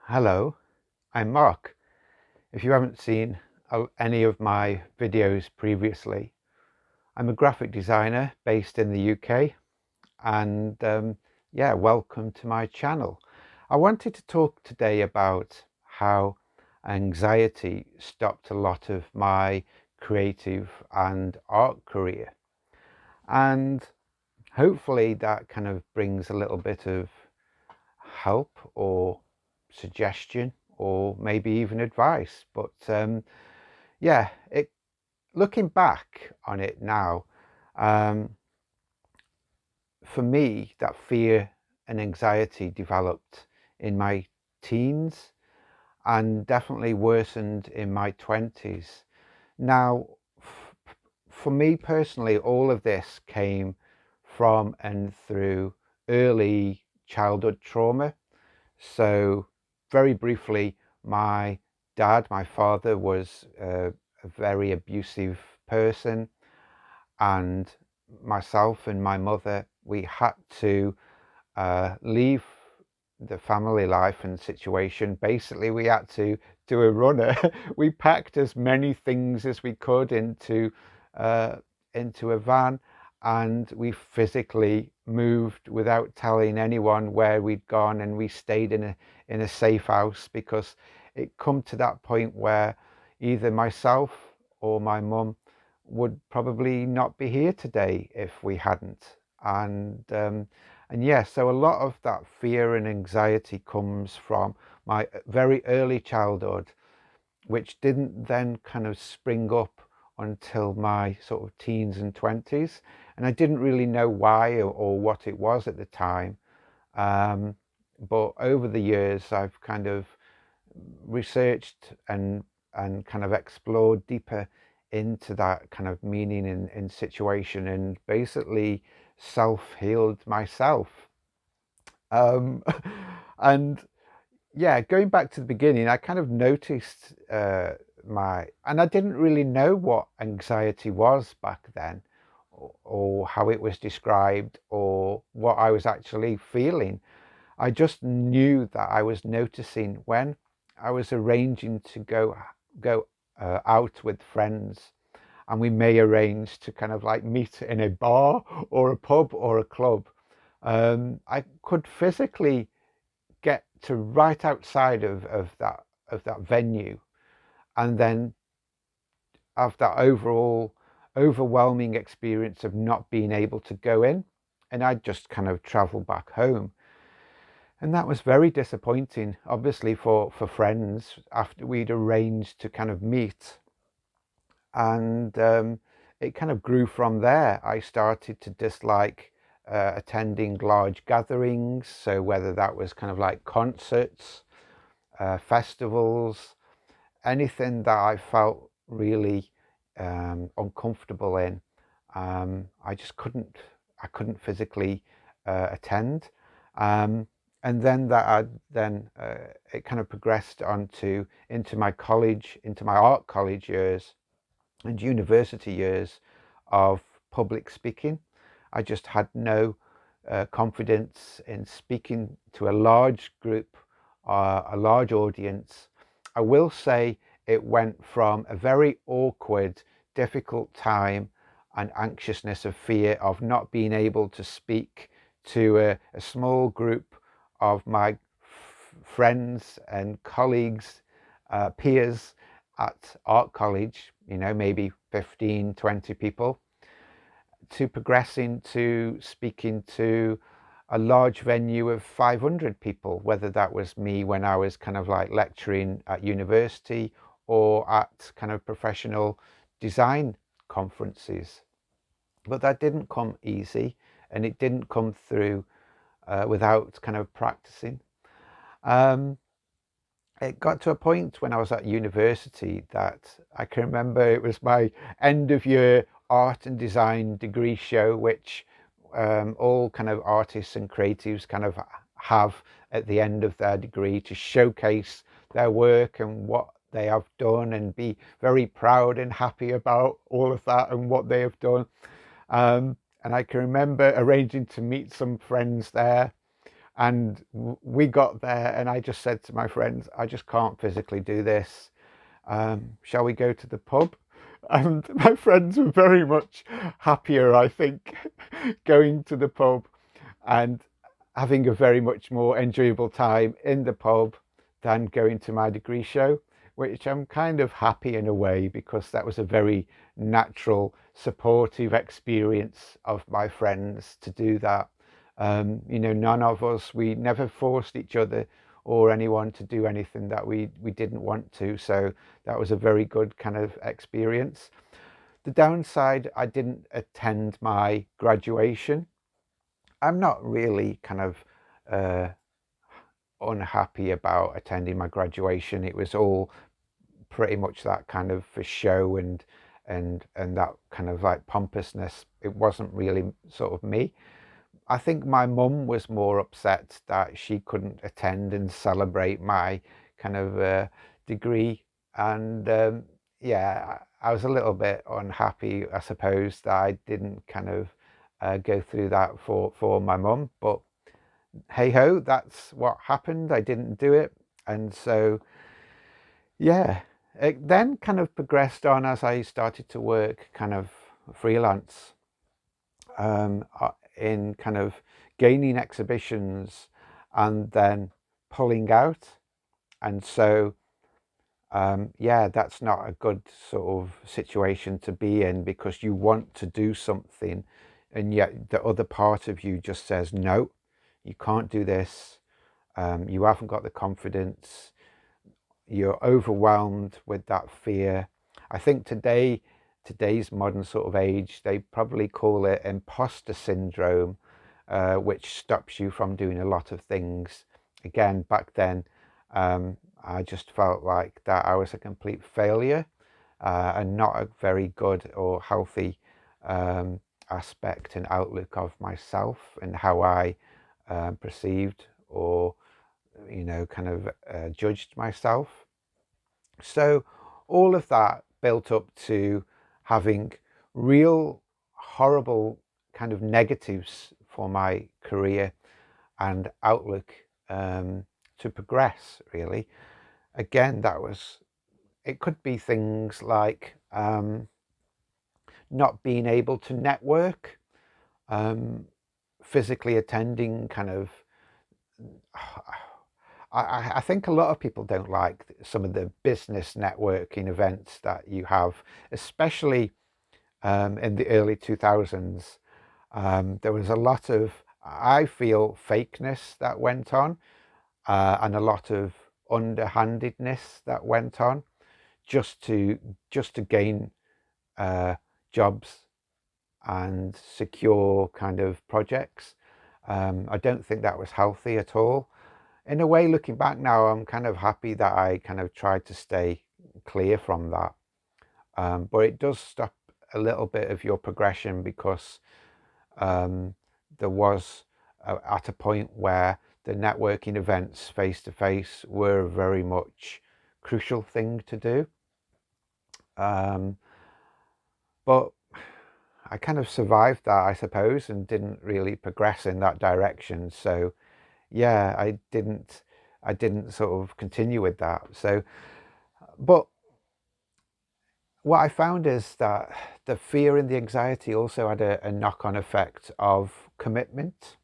Hello, I'm Mark. If you haven't seen any of my videos previously, I'm a graphic designer based in the UK and yeah, welcome to my channel. I wanted to talk today about how anxiety stopped a lot of my creative and art career, and hopefully that kind of brings a little bit of help or suggestion or maybe even advice. But yeah, looking back on it now, um, for me, that fear and anxiety developed in my teens and definitely worsened in my 20s. Now, for me personally, all of this came from and through early childhood trauma. So very briefly, my father was a very abusive person, and myself and my mother, we had to leave the family life and situation. Basically, we had to do a runner. We packed as many things as we could uh, into a van, and we physically moved without telling anyone where we'd gone, and we stayed in a safe house because it come to that point where either myself or my mum would probably not be here today if we hadn't. And yeah, so a lot of that fear and anxiety comes from my very early childhood, which didn't then kind of spring up until my sort of teens and 20s. And I didn't really know why or what it was at the time. Um, but over the years, I've kind of researched and kind of explored deeper into that kind of meaning in situation, and basically self-healed myself. um and yeah, going back to the beginning, I kind of noticed and I didn't really know what anxiety was back then, or how it was described, or what I was actually feeling. I just knew that I was noticing when I was arranging to go out with friends, and we may arrange to kind of like meet in a bar or a pub or a club. I could physically get to right outside of that venue, and then have that overall overwhelming experience of not being able to go in, and I'd just kind of travel back home. And that was very disappointing, obviously, for friends after we'd arranged to kind of meet. And it kind of grew from there. I started to dislike attending large gatherings. So whether that was kind of like concerts, festivals, anything that I felt really uncomfortable in, I just couldn't physically attend. Um, and then it kind of progressed into my into my art college years and university years of public speaking. I just had no confidence in speaking to a large group, a large audience. I will say it went from a very awkward, difficult time and anxiousness of fear of not being able to speak to a small group of my friends and colleagues, peers at art college, maybe 15, 20 people, to progressing to speaking to a large venue of 500 people, whether that was me when I was kind of like lecturing at university or at kind of professional design conferences. But that didn't come easy, and it didn't come through without kind of practicing. Um, it got to a point when I was at university that I can remember it was my end of year art and design degree show, which all kind of artists and creatives kind of have at the end of their degree to showcase their work and what they have done, and be very proud and happy about all of that and what they have done. And I can remember arranging to meet some friends there, And we got there, and I just said to my friends, I just can't physically do this. Shall we go to the pub? And my friends were very much happier, I think, going to the pub and having a very much more enjoyable time in the pub than going to my degree show, which I'm kind of happy in a way, because that was a very natural, supportive experience of my friends to do that. None of us, we never forced each other or anyone to do anything that we didn't want to. So that was a very good kind of experience. The downside, I didn't attend my graduation. I'm not really kind of uh, unhappy about attending my graduation. It was all pretty much that kind of for show and that kind of like pompousness. It wasn't really sort of me. I think my mum was more upset that she couldn't attend and celebrate my kind of degree. And yeah, I was a little bit unhappy, I suppose, that I didn't kind of go through that for my mum. But hey ho, that's what happened. I didn't do it. And so, yeah, it then kind of progressed on as I started to work kind of freelance, in kind of gaining exhibitions and then pulling out. And so, yeah, that's not a good sort of situation to be in, because you want to do something and yet the other part of you just says, no, you can't do this. You haven't got the confidence. You're overwhelmed with that fear. I think today's modern sort of age, they probably call it imposter syndrome, which stops you from doing a lot of things. Again, back then, I just felt like that I was a complete failure, and not a very good or healthy aspect and outlook of myself and how I perceived or kind of judged myself. So all of that built up to having real horrible kind of negatives for my career and outlook, to progress, really. Again, it could be things like not being able to network, physically attending kind of I think a lot of people don't like some of the business networking events that you have, especially in the early 2000s. There was a lot of, I feel, fakeness that went on, and a lot of underhandedness that went on just to gain jobs and secure kind of projects. I don't think that was healthy at all. In a way, looking back now, I'm kind of happy that I kind of tried to stay clear from that. But it does stop a little bit of your progression, because there was at a point where the networking events face to face were a very much crucial thing to do. But I kind of survived that, I suppose, and didn't really progress in that direction. So yeah, I didn't sort of continue with that. So, but what I found is that the fear and the anxiety also had a knock-on effect of commitment.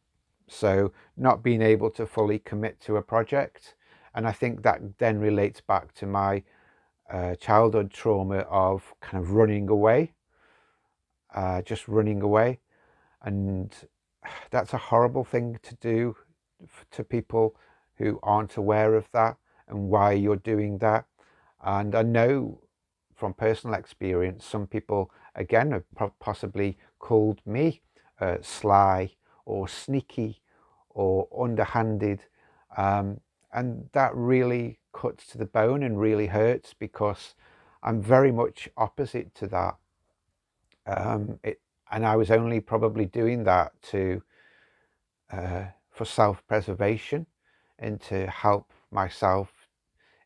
So not being able to fully commit to a project. And I think that then relates back to my childhood trauma of kind of running away, just running away. And that's a horrible thing to do to people who aren't aware of that and why you're doing that. And I know from personal experience, some people, again, have possibly called me sly or sneaky or underhanded. And that really cuts to the bone and really hurts, because I'm very much opposite to that. And I was only probably doing that for self-preservation and to help myself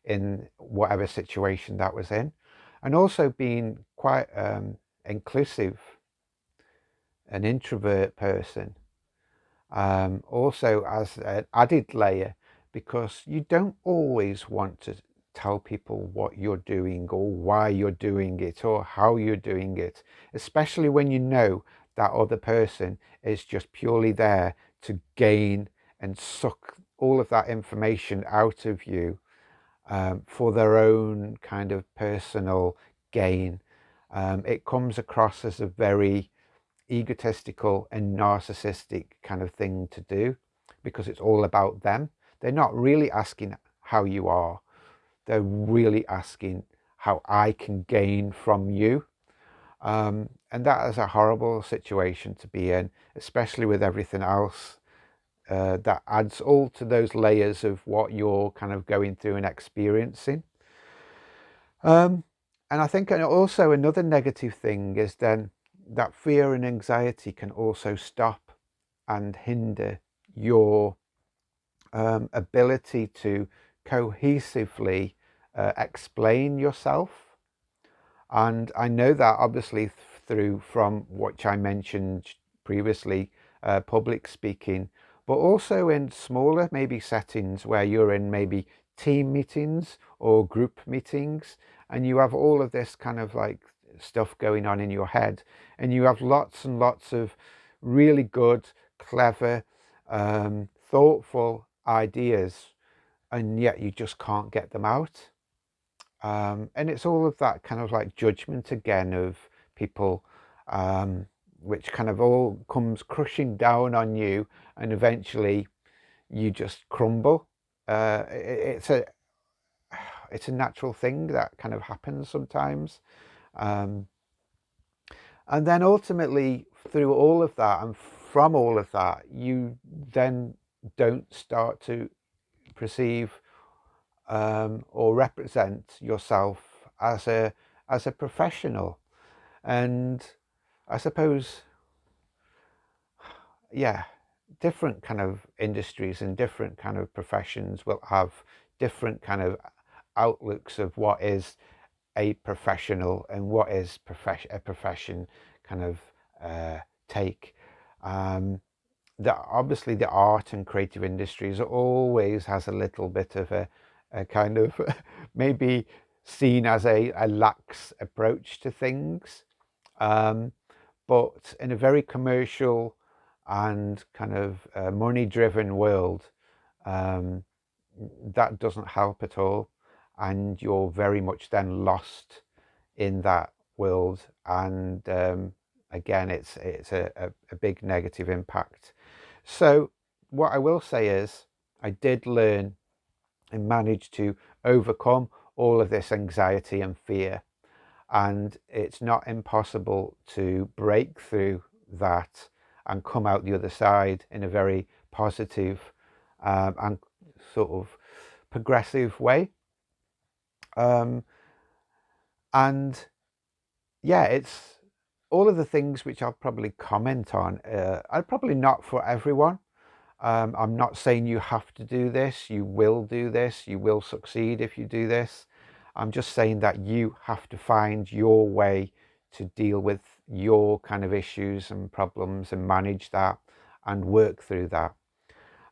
in whatever situation that was in, and also being quite inclusive, an introvert person. Also as an added layer, because you don't always want to tell people what you're doing or why you're doing it or how you're doing it, especially when you know that other person is just purely there to gain and suck all of that information out of you, for their own kind of personal gain. It comes across as a very egotistical and narcissistic kind of thing to do, because it's all about them. They're not really asking how you are, they're really asking how I can gain from you. And that is a horrible situation to be in, especially with everything else that adds all to those layers of what you're kind of going through and experiencing. And I think also another negative thing is then that fear and anxiety can also stop and hinder your ability to cohesively explain yourself. And I know that obviously through from what I mentioned previously, public speaking, but also in smaller maybe settings where you're in maybe team meetings or group meetings, and you have all of this kind of like stuff going on in your head, and you have lots and lots of really good, clever, thoughtful ideas, and yet you just can't get them out. And it's all of that kind of like judgment again of people, which kind of all comes crushing down on you, and eventually you just crumble. It's a natural thing that kind of happens sometimes. Um, and then ultimately through all of that and from all of that, you then don't start to perceive or represent yourself as a professional. And I suppose, yeah, different kind of industries and different kind of professions will have different kind of outlooks of what is a professional and what is a profession kind of take. That obviously the art and creative industries always has a little bit of a kind of maybe seen as a lax approach to things, but in a very commercial and kind of money driven world, um, that doesn't help at all, and you're very much then lost in that world. And again, it's a big negative impact. So what I will say is I did learn and manage to overcome all of this anxiety and fear, and it's not impossible to break through that and come out the other side in a very positive and sort of progressive way. Um, and yeah, it's all of the things which I'll probably comment on are probably not for everyone. I'm not saying you have to do this, you will do this, you will succeed if you do this. I'm just saying that you have to find your way to deal with your kind of issues and problems and manage that and work through that.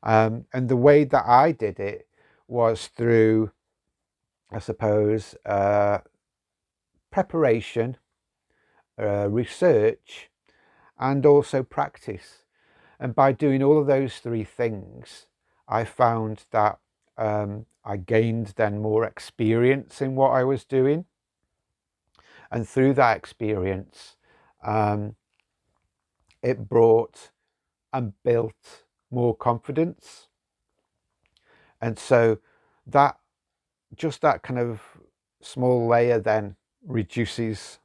And the way that I did it was through, I suppose, preparation, research, and also practice. And by doing all of those three things, I found that I gained then more experience in what I was doing. And through that experience, um, it brought and built more confidence. And so that, just that kind of small layer then reduces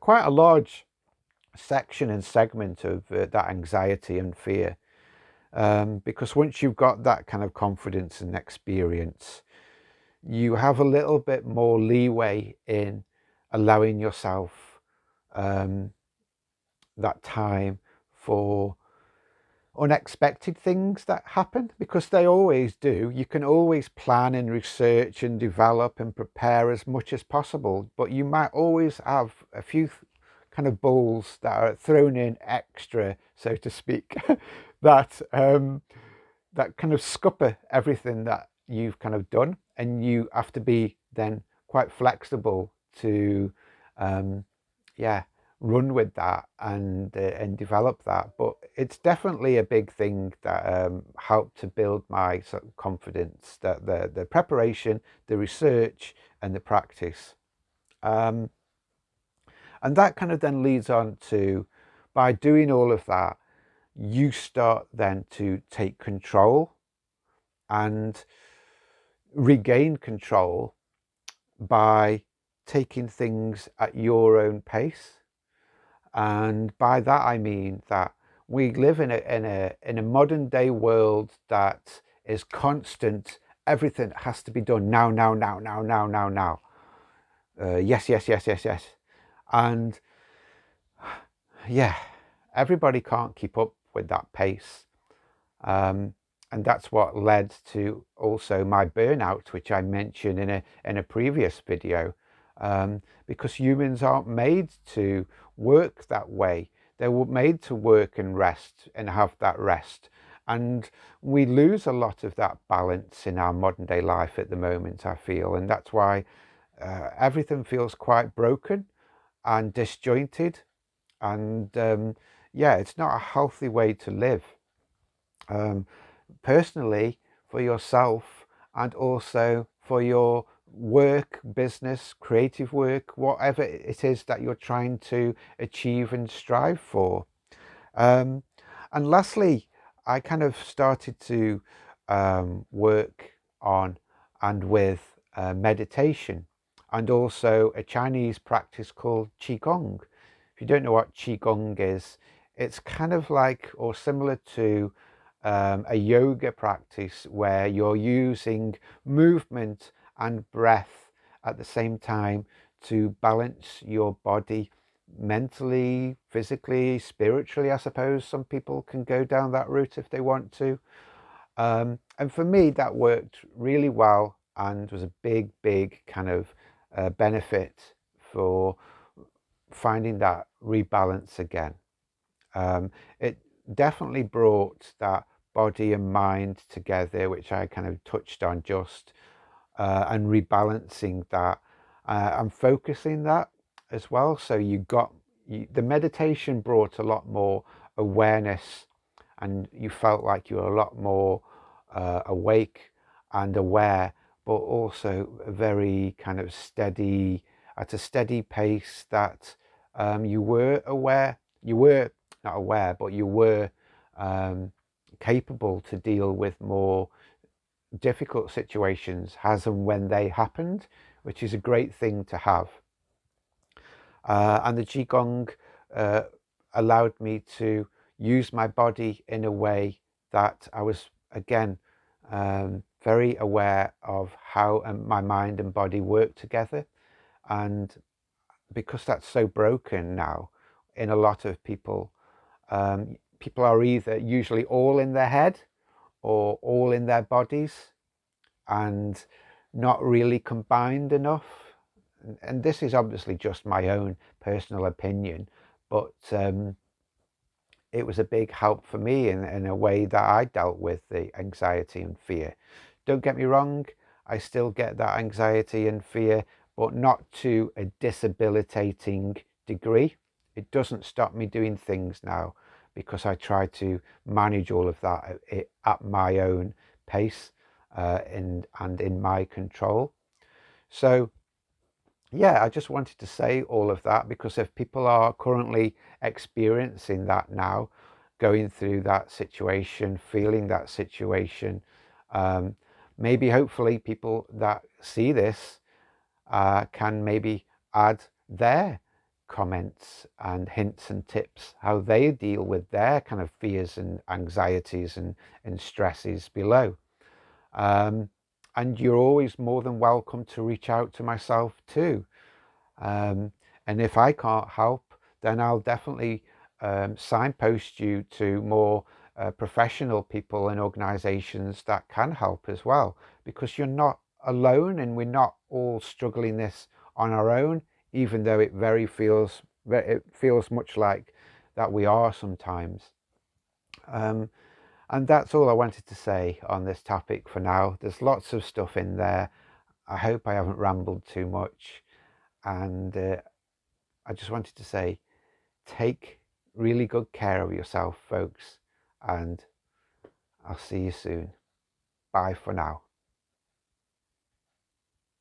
quite a large section and segment of that anxiety and fear. Because once you've got that kind of confidence and experience, you have a little bit more leeway in allowing yourself that time for unexpected things that happen, because they always do. You can always plan and research and develop and prepare as much as possible, but you might always have a few kind of balls that are thrown in extra, so to speak, that that kind of scupper everything that you've kind of done, and you have to be then quite flexible to yeah, run with that and develop that. But it's definitely a big thing that helped to build my sort of confidence, that the preparation, the research, and the practice. Um, and that kind of then leads on to, by doing all of that, you start then to take control and regain control by taking things at your own pace. And by that I mean that we live in a modern day world that is constant. Everything has to be done now, now, now, now, now, now, now. Yes, yes, yes, yes, yes. And yeah, everybody can't keep up with that pace. And that's what led to also my burnout, which I mentioned in a previous video, because humans aren't made to work that way. They were made to work and rest and have that rest. And we lose a lot of that balance in our modern day life at the moment, I feel. And that's why everything feels quite broken and disjointed. And yeah, it's not a healthy way to live. Personally, for yourself, and also for your work, business, creative work, whatever it is that you're trying to achieve and strive for. Um, and lastly, I kind of started to work on and with meditation, and also a Chinese practice called Qigong. If you don't know what Qigong is, it's kind of like, or similar to a yoga practice where you're using movement and breath at the same time to balance your body mentally, physically, spiritually. I suppose some people can go down that route if they want to. And for me, that worked really well and was a big, big kind of benefit for finding that rebalance again. It definitely brought that body and mind together, which I kind of touched on just, and rebalancing that and focusing that as well. So the meditation brought a lot more awareness, and you felt like you were a lot more awake and aware, but also very kind of steady, at a steady pace, that you were aware. You were not aware, but you were capable to deal with more difficult situations as and when they happened, which is a great thing to have. And the Qigong allowed me to use my body in a way that I was, again, very aware of how my mind and body work together. And because that's so broken now in a lot of people, people are either usually all in their head or all in their bodies, and not really combined enough. And this is obviously just my own personal opinion, but it was a big help for me in a way that I dealt with the anxiety and fear. Don't get me wrong, I still get that anxiety and fear, but not to a debilitating degree. It doesn't stop me doing things now, because I try to manage all of that at my own pace, and in my control. So yeah, I just wanted to say all of that, because if people are currently experiencing that now, going through that situation, feeling that situation, um, maybe hopefully people that see this can maybe add their comments and hints and tips how they deal with their kind of fears and anxieties and stresses below. Um, and you're always more than welcome to reach out to myself too. And if I can't help, then I'll definitely signpost you to more professional people and organizations that can help as well, because you're not alone, and we're not all struggling this on our own, even though it very feels It feels much like that we are sometimes. And that's all I wanted to say on this topic for now. There's lots of stuff in there. I hope I haven't rambled too much. And I just wanted to say, take really good care of yourself, folks. And I'll see you soon. Bye for now.